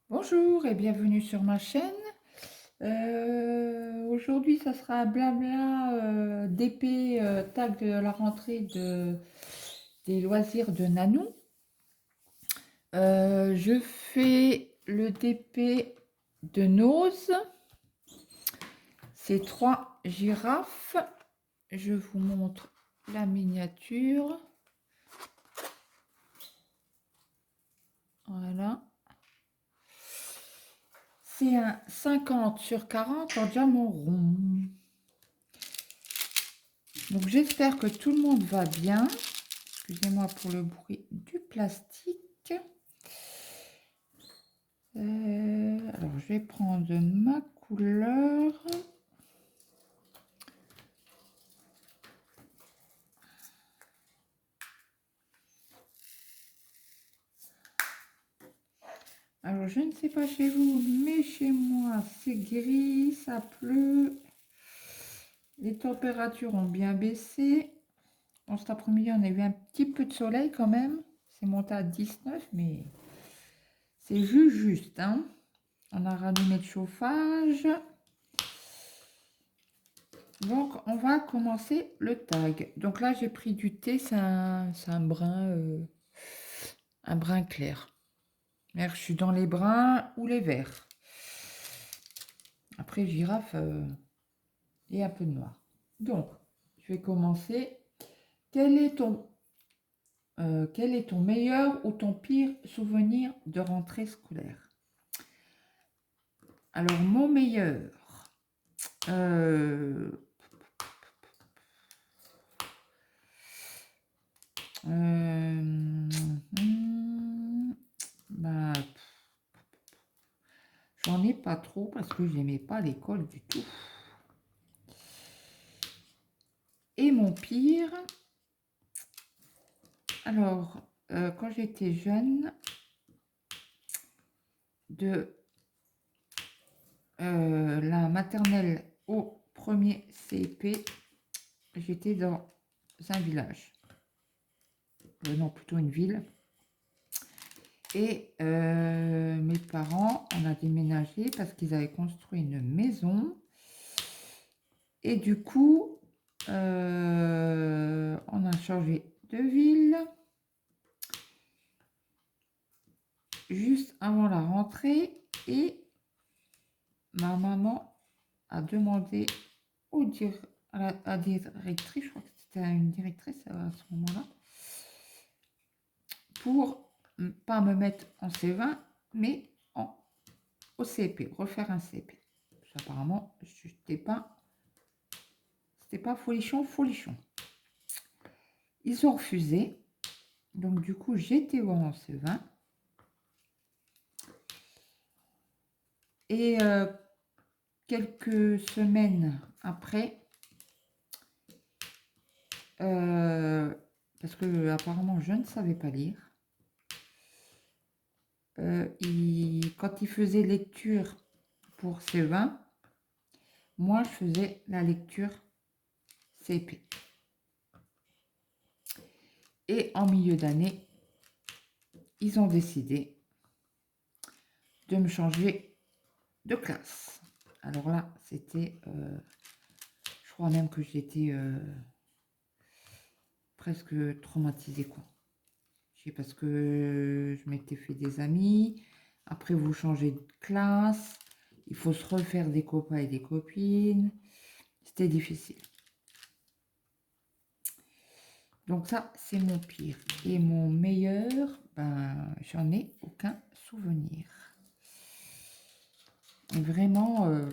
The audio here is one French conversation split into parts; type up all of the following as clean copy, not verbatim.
Bonjour et bienvenue sur ma chaîne. Aujourd'hui, ça sera un blabla d'épée tag de la rentrée des loisirs de Nanou. Je fais le DP de Nose. C'est 3 girafes. Je vous montre la miniature. Voilà. C'est un 50 sur 40 en diamant rond. Donc j'espère que tout le monde va bien. Excusez-moi pour le bruit du plastique. Alors je vais prendre ma couleur. Alors je ne sais pas chez vous, mais chez moi c'est gris, ça pleut. Les températures ont bien baissé. Bon, cet après-midi on a eu un petit peu de soleil quand même. C'est monté à 19, mais c'est juste, hein. On a rallumé le chauffage. Donc, on va commencer le tag. Donc là, j'ai pris du thé, c'est un brun clair. Je suis dans les bruns ou les verts. Après, girafe et un peu de noir. Donc, je vais commencer. Quel est ton meilleur ou ton pire souvenir de rentrée scolaire? Alors, mon meilleur, euh, bah, j'en ai pas trop parce que je n'aimais pas l'école du tout. Et mon pire, alors, quand j'étais jeune, de la maternelle au premier CP, j'étais dans un village. Non, plutôt une ville. Et mes parents, on a déménagé parce qu'ils avaient construit une maison. Et du coup, on a changé de ville juste avant la rentrée. Et ma maman a demandé à la directrice, je crois que c'était une directrice à ce moment-là, pour pas me mettre en C20, mais au CP, refaire un CP. Apparemment, c'était pas folichon. Ils ont refusé. Donc, du coup, j'étais en C20. Et quelques semaines après, parce que apparemment, je ne savais pas lire, quand il faisait lecture pour C20, moi, je faisais la lecture CP. Et en milieu d'année, ils ont décidé de me changer de classe. Alors là, c'était, je crois même que j'étais presque traumatisée, quoi. Parce que je m'étais fait des amis. Après, vous changez de classe. Il faut se refaire des copains et des copines. C'était difficile. Donc ça, c'est mon pire. Et mon meilleur, ben, j'en ai aucun souvenir. Et vraiment,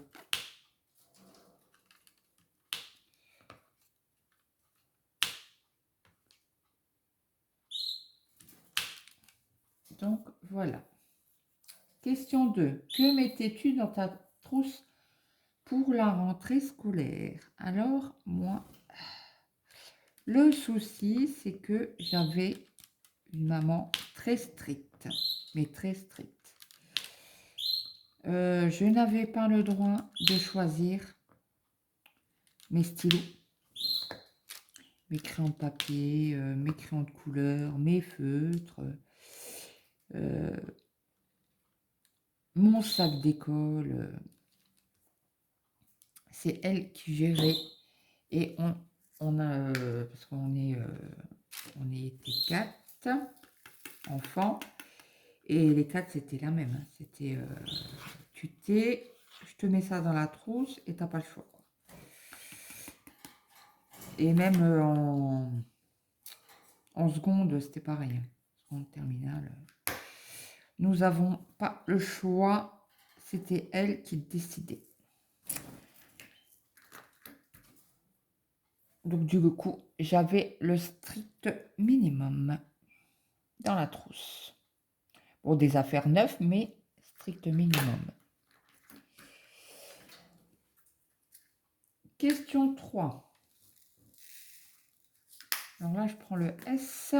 donc voilà. Question 2. Que mettais-tu dans ta trousse pour la rentrée scolaire? Alors, moi, le souci, c'est que j'avais une maman très stricte, mais très stricte. Je n'avais pas le droit de choisir mes stylos, mes crayons de papier, mes crayons de couleur, mes feutres. mon sac d'école, c'est elle qui gérait. Et on a, parce on était 4 enfants, et les 4 c'était la même. Hein. C'était, je te mets ça dans la trousse et t'as pas le choix. Quoi. Et même en seconde, c'était pareil. Hein. Seconde terminale. Nous n'avons pas le choix. C'était elle qui décidait. Donc du coup, j'avais le strict minimum dans la trousse. Bon, des affaires neuves, mais strict minimum. Question 3. Alors là, je prends le S.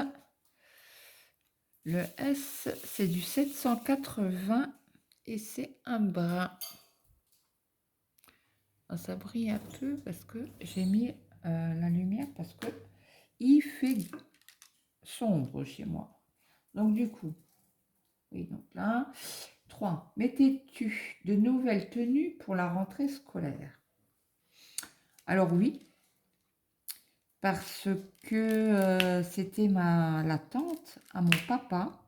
Le S, c'est du 780 et c'est un bras. Ah, ça brille un peu parce que j'ai mis la lumière parce que il fait sombre chez moi. Donc du coup, oui, donc là, 3. Mettez-tu de nouvelles tenues pour la rentrée scolaire? Alors oui, parce que c'était la tante à mon papa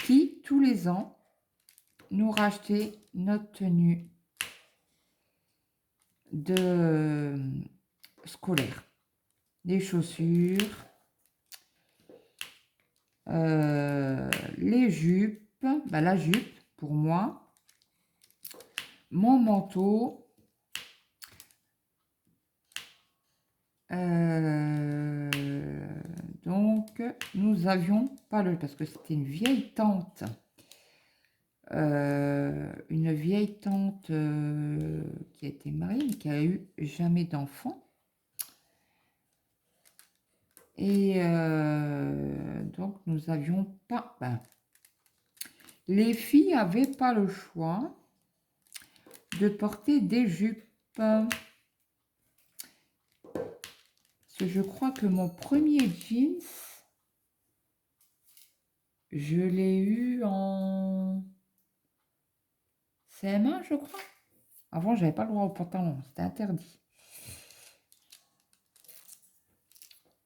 qui, tous les ans, nous rachetait notre tenue de scolaire. Les chaussures, les jupes, la jupe pour moi, mon manteau, donc nous avions pas le, parce que c'était une vieille tante, qui a été mariée mais qui a eu jamais d'enfant. Et donc nous avions pas, les filles n'avaient pas le choix de porter des jupes. Parce que je crois que mon premier jeans, je l'ai eu en CM1, je crois. Avant, j'avais pas le droit au pantalon, c'était interdit.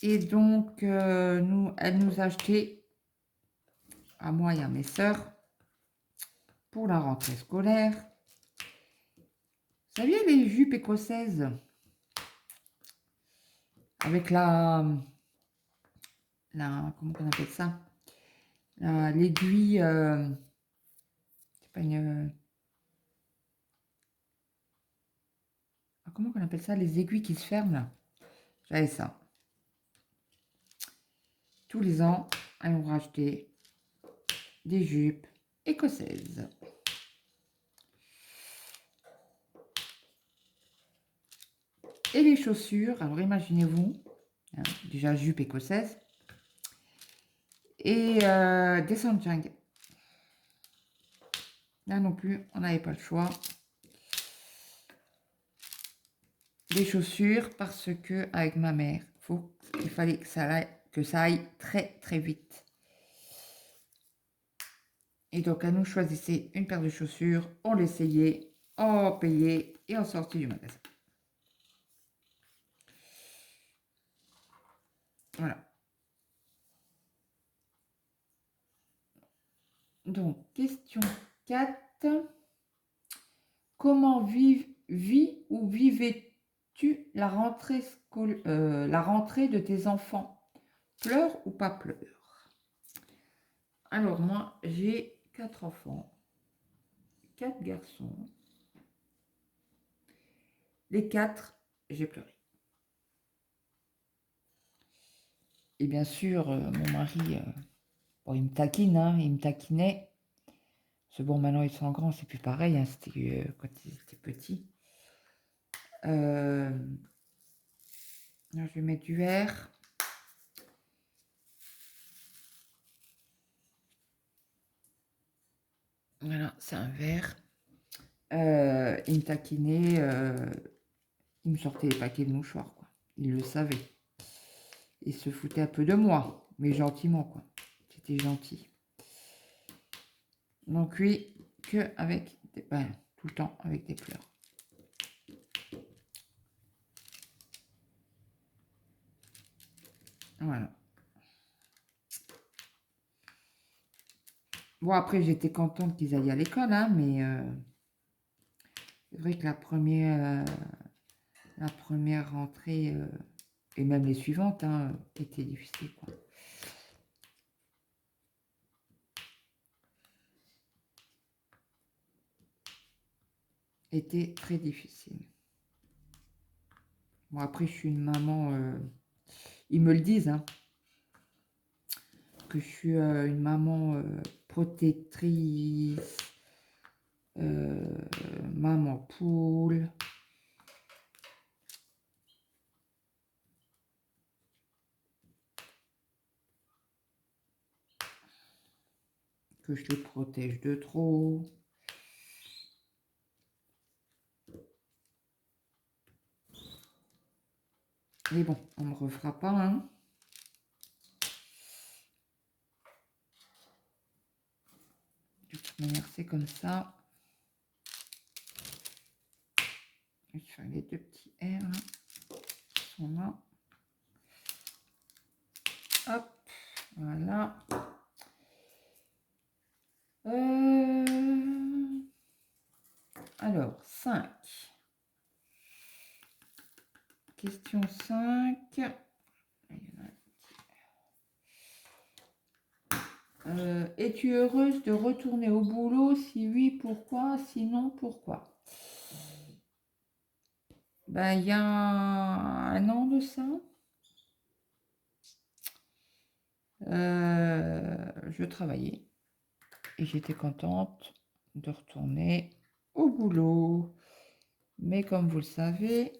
Et donc, elle nous a acheté, à moi et à mes sœurs, pour la rentrée scolaire. Vous saviez, les jupes écossaises avec comment on appelle ça, l'aiguille, c'est pas une, comment on appelle ça, les aiguilles qui se ferment là. J'avais ça. Tous les ans, elles ont racheté des jupes écossaises. Et les chaussures, alors imaginez-vous, hein, déjà jupe écossaise et des Sanjang. Là non plus, on n'avait pas le choix. Des chaussures parce que avec ma mère, il fallait que ça aille très très vite. Et donc, elle nous choisissait une paire de chaussures, on l'essayait, on payait et on sortit du magasin. Voilà. Donc, question 4. Comment vivais-tu la rentrée de tes enfants? Pleure ou pas pleure? Alors, moi, j'ai 4 enfants, 4 garçons. Les 4, j'ai pleuré. Et bien sûr, mon mari, bon, il me taquine, hein, il me taquinait. C'est bon, maintenant ils sont grands, c'est plus pareil, hein, c'était quand ils étaient petits. Là, je vais mettre du vert. Voilà, c'est un vert. Il me taquinait, il me sortait des paquets de mouchoirs, quoi. Il le savait. Il se foutait un peu de moi, mais gentiment, quoi. C'était gentil. Donc oui, que avec des, tout le temps avec des pleurs. Voilà. Bon, après, j'étais contente qu'ils aillent à l'école, hein, mais c'est vrai que la première rentrée, et même les suivantes, hein, étaient difficiles, quoi. Était très difficile. Bon, après, je suis une maman, ils me le disent, hein, que je suis une maman protectrice, maman poule. Que je les protège de trop. Mais bon, on ne me refera pas, hein. De toute manière, c'est comme ça. Je vais faire les deux petits R, là, qui sont là. Hop, voilà. Alors, 5. Question 5. Es-tu heureuse de retourner au boulot? Si oui, pourquoi? Sinon, pourquoi? Ben, il y a un an de ça, je travaillais et j'étais contente de retourner au boulot. Mais comme vous le savez,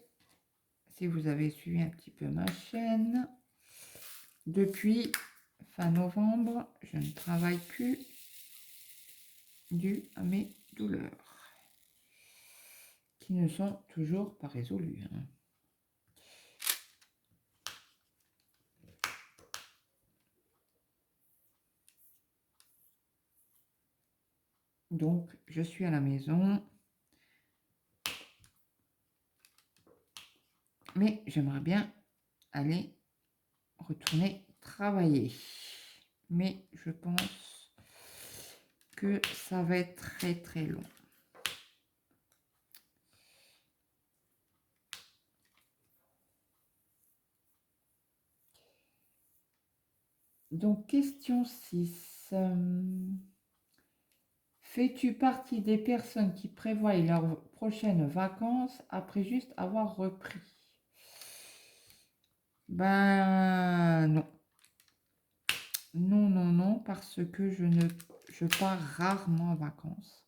si vous avez suivi un petit peu ma chaîne, depuis fin novembre, je ne travaille plus dû à mes douleurs qui ne sont toujours pas résolues, hein. Donc, je suis à la maison. Mais j'aimerais bien aller retourner travailler. Mais je pense que ça va être très très long. Donc, question 6. Fais-tu partie des personnes qui prévoient leurs prochaines vacances après juste avoir repris? Ben non. Non, non, non, parce que je pars rarement en vacances.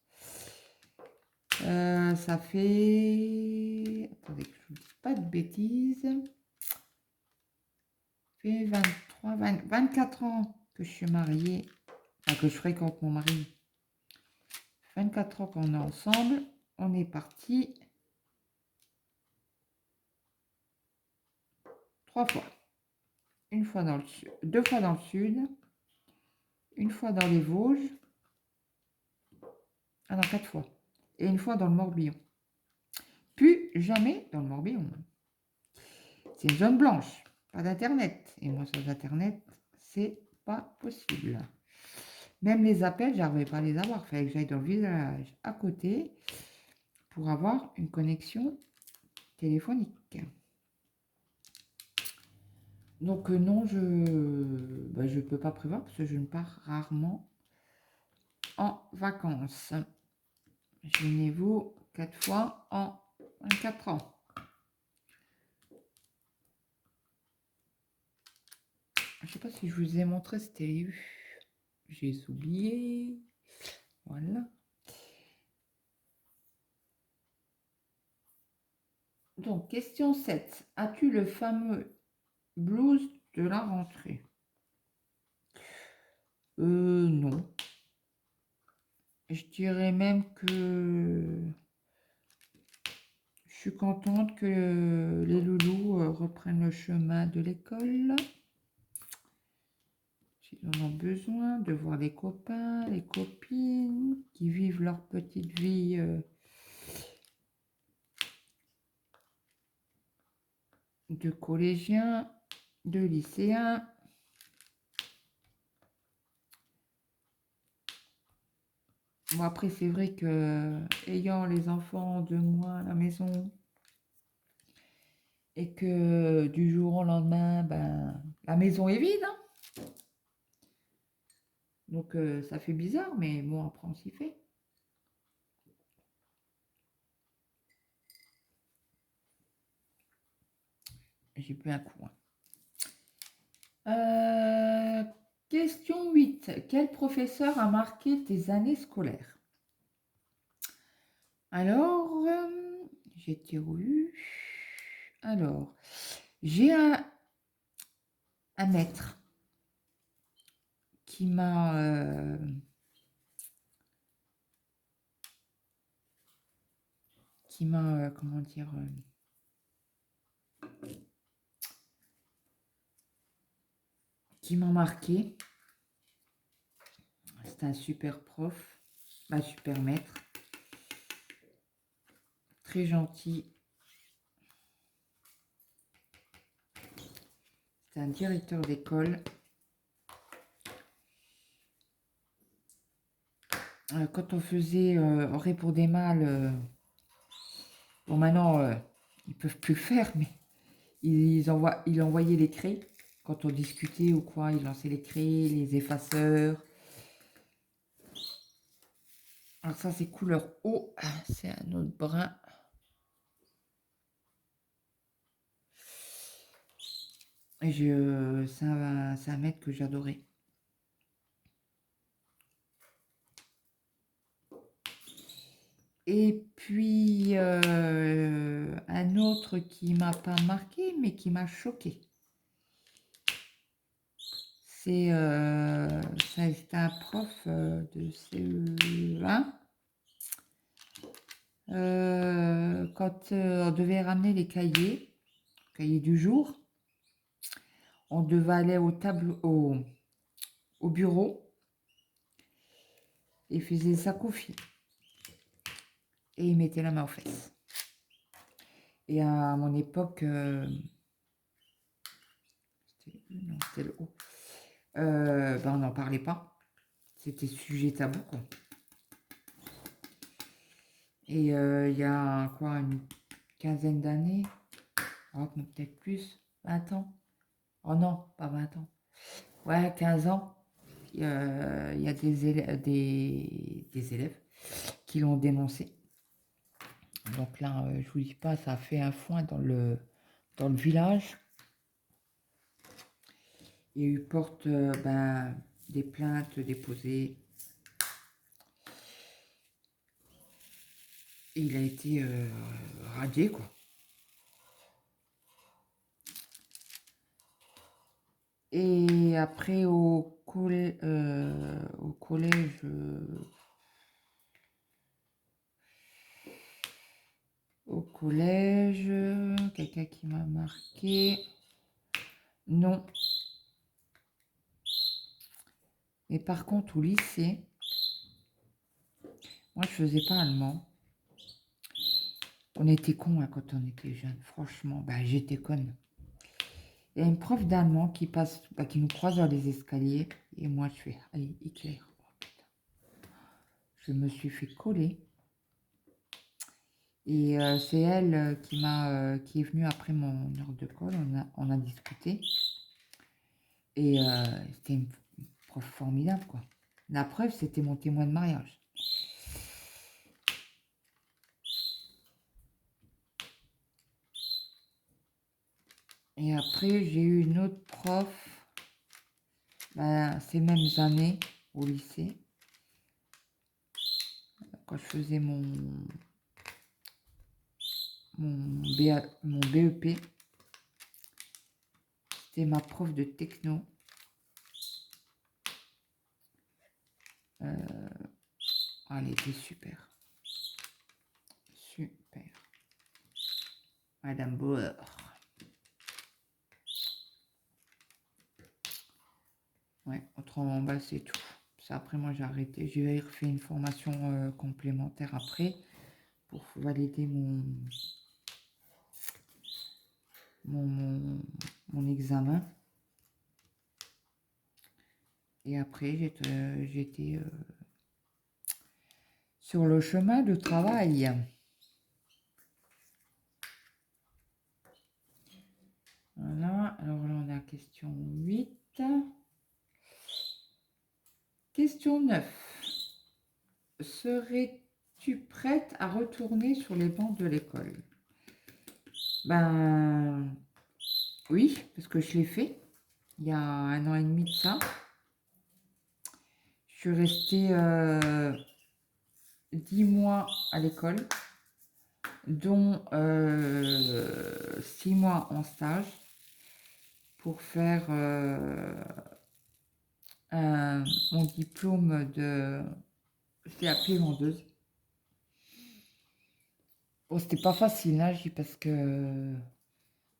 Ça fait... Attendez que je ne vous dise pas de bêtises. Ça fait 24 ans que je suis mariée, enfin, que je fréquente mon mari. 24 ans qu'on est ensemble. On est parti 3 fois. Une fois dans le sud, 2 fois dans le sud, une fois dans les Vosges. Ah non, 4 fois. Et une fois dans le Morbihan. Plus jamais dans le Morbihan. C'est une zone blanche, pas d'internet. Et moi, sans internet, c'est pas possible. Même les appels, j'arrivais pas à les avoir. Il fallait que j'aille dans le village à côté pour avoir une connexion téléphonique. Donc non, je peux pas prévoir parce que je ne pars rarement en vacances. Imaginez-vous 4 fois en 24 ans. Je sais pas si je vous ai montré, c'était... J'ai oublié. Voilà. Donc, question 7. As-tu le fameux blues de la rentrée? Non. Je dirais même que je suis contente que les loulous reprennent le chemin de l'école. S'ils en ont besoin, de voir les copains, les copines. qui vivent leur petite vie de collégiens, de lycéens. Bon, après, c'est vrai que ayant les enfants de moi à la maison et que du jour au lendemain, ben, la maison est vide, hein. Donc, ça fait bizarre, mais bon, après, on s'y fait. J'ai bu un coup, hein. Question 8. Quel professeur a marqué tes années scolaires? Alors, j'étais rue. Alors, j'ai un maître qui m'a comment dire, qui m'a marqué. C'était un super prof, un super maître, très gentil. C'était un directeur d'école. Quand on faisait Ré pour des mâles, bon maintenant ils peuvent plus le faire, mais il envoyait les craies. Quand on discutait ou quoi, il lançait les craies, les effaceurs. Alors ça c'est couleur eau, c'est un autre brun. Et c'est un maître que j'adorais. Et puis un autre qui m'a pas marqué mais qui m'a choqué. C'était un prof de CE1. Quand on devait ramener les cahiers du jour, on devait aller au bureau et faisait sa confie. Et il mettait la main aux fesses. Et à mon époque, c'était le haut. Ben on n'en parlait pas. C'était sujet tabou, quoi. Et il y a quoi, une quinzaine d'années, oh, peut-être plus, 20 ans. Oh non, pas 20 ans. Ouais, 15 ans. Il y a des élèves qui l'ont dénoncé. Donc là, je vous dis pas, ça a fait un foin dans le village. Il y a eu des plaintes déposées. Et il a été radié, quoi. Et après, au collège, quelqu'un qui m'a marqué. Non. Mais par contre, au lycée, moi, je faisais pas allemand. On était cons, hein, quand on était jeune. Franchement, j'étais conne. Il y a une prof d'allemand qui passe, qui nous croise dans les escaliers. Et moi, je fais, allez, Hitler. Oh, putain. Je me suis fait coller. Et c'est elle qui est venue après mon heure de colle. On a discuté. Et c'était une prof formidable, quoi. La preuve, c'était mon témoin de mariage. Et après, j'ai eu une autre prof, ces mêmes années au lycée, quand je faisais mon BEP. C'était ma prof de techno. Elle était super. Super. Madame Bauer. Ouais, autrement, c'est tout. Ça, après, moi, j'ai arrêté. J'ai refait une formation complémentaire après pour valider mon examen. Et après, j'étais sur le chemin de travail. Voilà, alors là, on a question 8. Question 9. Serais-tu prête à retourner sur les bancs de l'école? Ben oui, parce que je l'ai fait il y a 1 an et demi de ça. Je suis restée 10 mois à l'école, dont 6 mois en stage pour faire mon diplôme de CAP vendeuse. Bon, c'était pas facile, hein, je dis, parce que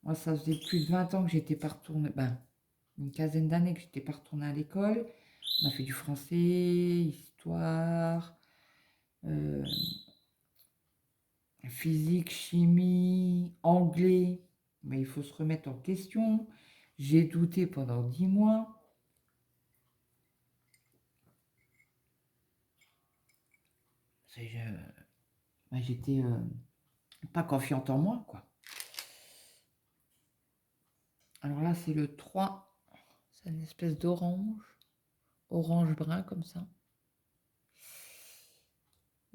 moi, ça faisait plus de 20 ans que j'étais pas retournée, ben, une quinzaine d'années que j'étais pas retournée à l'école. On a fait du français, histoire, physique, chimie, anglais. Mais il faut se remettre en question. J'ai douté pendant 10 mois. Ben, j'étais pas confiante en moi, quoi. Alors là, c'est le 3. C'est une espèce d'orange. Orange brun comme ça.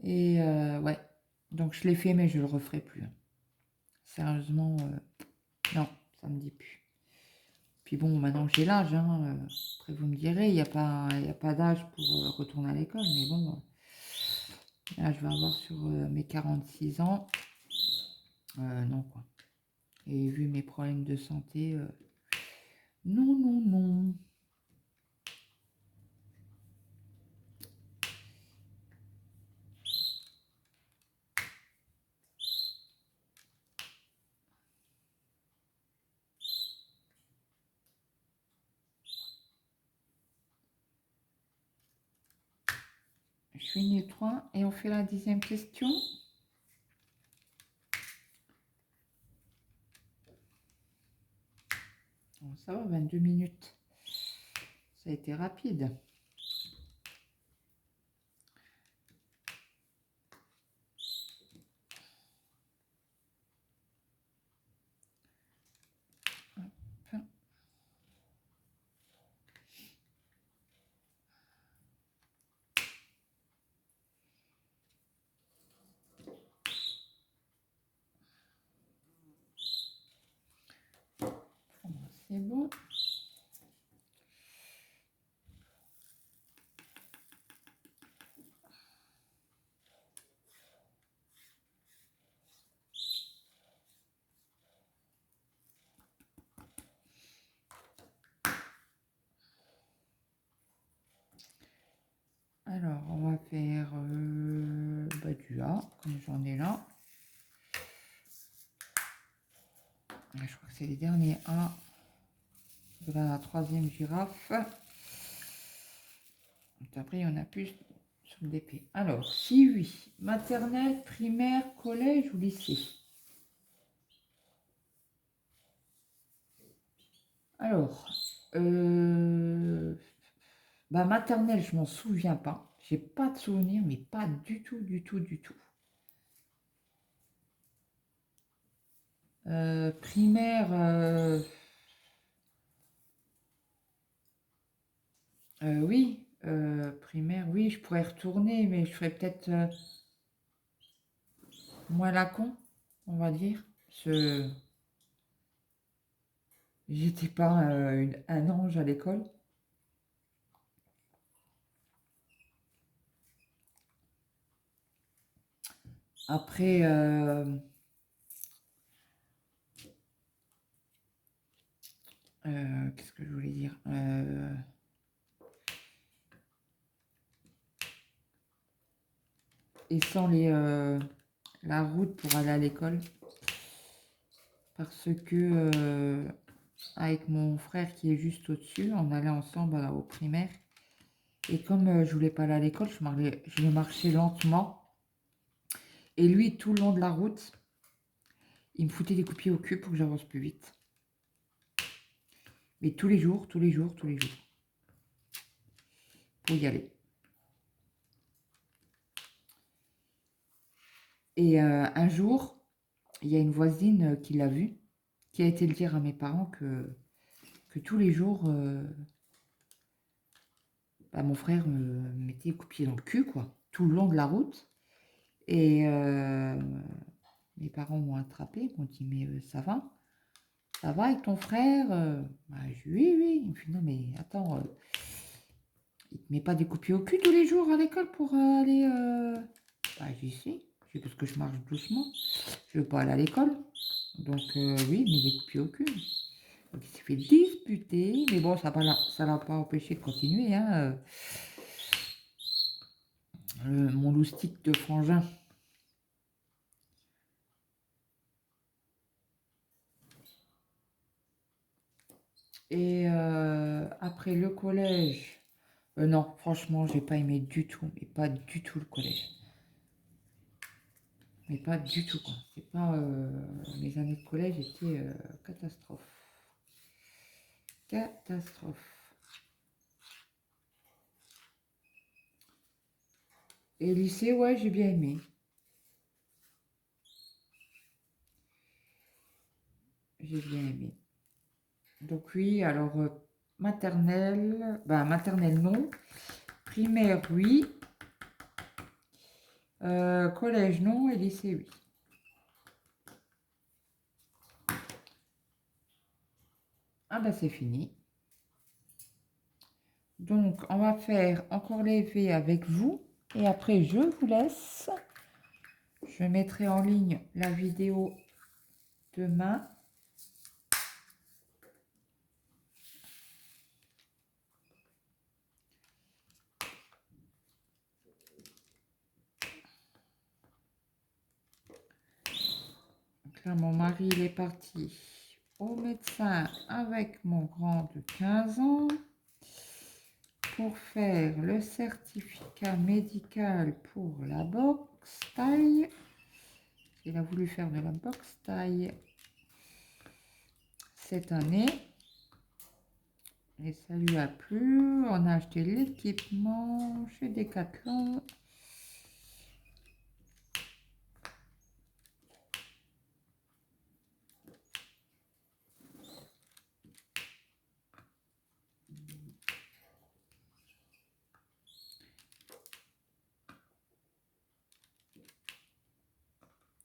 Et ouais. Donc je l'ai fait, mais je le referai plus. Sérieusement, non, ça me dit plus. Puis bon, maintenant que j'ai l'âge, hein, après vous me direz, il n'y a pas d'âge pour retourner à l'école, mais bon, là je vais avoir sur mes 46 ans. Non, quoi. Et vu mes problèmes de santé, non, non, non. Je finis le 3 et on fait la 10e question. Bon, ça va, 22 minutes. Ça a été rapide. Hop. C'est bon. Alors, on va faire du A, comme j'en ai là. Je crois que c'est les derniers A de la 3e girafe. Et après, il y en a plus sur le DP. Alors, si oui, maternelle, primaire, collège ou lycée? Alors, maternelle, je m'en souviens pas. J'ai pas de souvenir, mais pas du tout, du tout, du tout. Primaire, oui. Primaire, oui, je pourrais retourner, mais je ferais peut-être moins la con, on va dire. J'étais pas un ange à l'école. Après, qu'est-ce que je voulais dire? Et sans la route pour aller à l'école. Parce que avec mon frère qui est juste au-dessus, on allait ensemble au primaire. Et comme je voulais pas aller à l'école, je marchais lentement. Et lui, tout le long de la route, il me foutait des coups de pied au cul pour que j'avance plus vite. Mais tous les jours, tous les jours, tous les jours. Pour y aller. Et un jour, il y a une voisine qui l'a vu, qui a été le dire à mes parents que tous les jours, bah, mon frère me mettait des coups de pied dans le cul, quoi, tout le long de la route. Et mes parents m'ont attrapé, m'ont dit, mais ça va? Ça va avec ton frère? Bah, je dis, oui, oui. Il me fait, non, mais attends, il te met pas des coups de pied au cul tous les jours à l'école pour aller... Bah, j'y suis. C'est parce que je marche doucement. Je veux pas aller à l'école. Donc, oui, il met des coups de pied au cul. Donc, il s'est fait disputer. Mais bon, ça l'a pas empêché de continuer, hein. Mon loustic de frangin. Et après le collège, non, franchement, j'ai pas aimé du tout, mais pas du tout le collège. Mais pas du tout, quoi. C'est pas. Mes années de collège étaient catastrophe. Catastrophe. Et lycée, ouais, j'ai bien aimé. J'ai bien aimé. Donc oui, alors maternelle, ben maternelle non, primaire oui, collège non et lycée oui. Ah ben c'est fini. Donc on va faire encore les V avec vous et après je vous laisse. Je mettrai en ligne la vidéo demain. Donc là, mon mari il est parti au médecin avec mon grand de 15 ans pour faire le certificat médical pour la boxe taille. Il a voulu faire de la boxe taille cette année. Et ça lui a plu. On a acheté l'équipement chez Decathlon.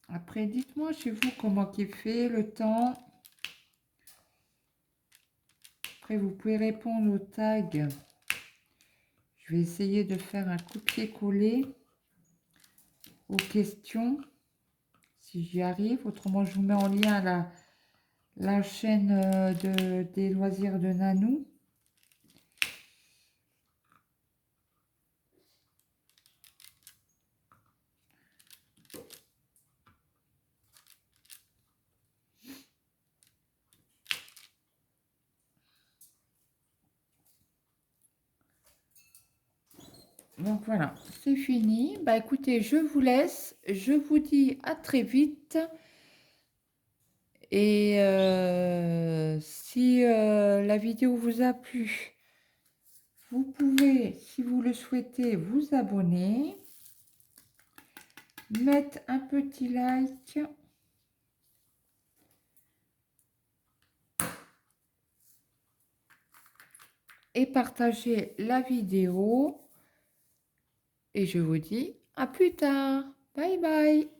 Après, dites-moi chez vous comment il fait le temps. Après, vous pouvez répondre au tag. Je vais essayer de faire un copier-coller aux questions, si j'y arrive. Autrement, je vous mets en lien la chaîne des loisirs de Nanou. Donc voilà, c'est fini. Bah écoutez, je vous laisse. Je vous dis à très vite. Et si la vidéo vous a plu, vous pouvez, si vous le souhaitez, vous abonner, mettre un petit like et partager la vidéo. Et je vous dis à plus tard. Bye bye.